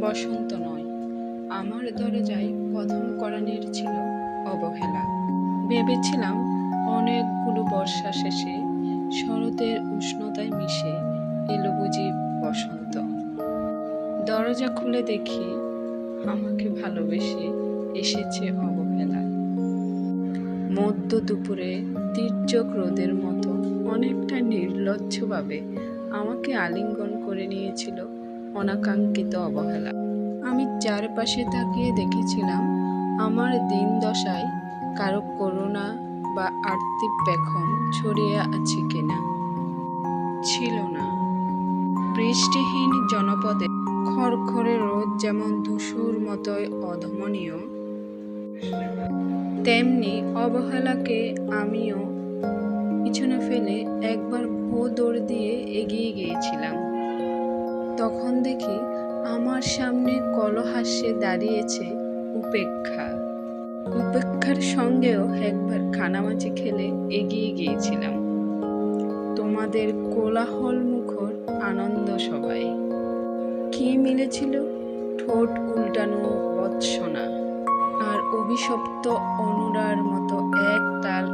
বসন্ত নয়, আমার দরজায় প্রথম কড়ানির ছিল অবহেলা। ভেবেছিলাম অনেকগুলো বর্ষা শেষে শরতের উষ্ণতায় মিশে এলো বুঝি বসন্ত। দরজা খুলে দেখি আমাকে ভালোবেসে এসেছে অবহেলা। মধ্য দুপুরে তীর্যক রোদের মতো অনেকটা নির্লজ্জভাবে আমাকে আলিঙ্গন করে নিয়েছিল অনাকাঙ্ক্ষিত অবহেলা। আমি চারপাশে তাকিয়ে দেখেছিলাম আমার দিন দশায় কারো করুণা বা আর্থিক পেখম ছড়িয়ে আছে কিনা। ছিল না। বৃষ্টিহীন জনপদে খড়খড়ে রোদ যেমন ধূসর মতোই অধমনীয়, তেমনি অবহেলাকে আমিও পিছনে ফেলে একবার ভো দৌড় দিয়ে এগিয়ে গিয়েছিলাম। তখন দেখি আমার সামনে কলহাস্যে দাঁড়িয়েছে উপেক্ষা। উপেক্ষার সঙ্গেও একবার কানামাছি খেলে এগিয়ে গিয়েছিলাম তোমাদের কোলাহল মুখর আনন্দ সভায়। কি মিলেছিল? ঠোঁট উল্টানো বৎসনা আর অভিশপ্ত অনুরার মতো এক তাল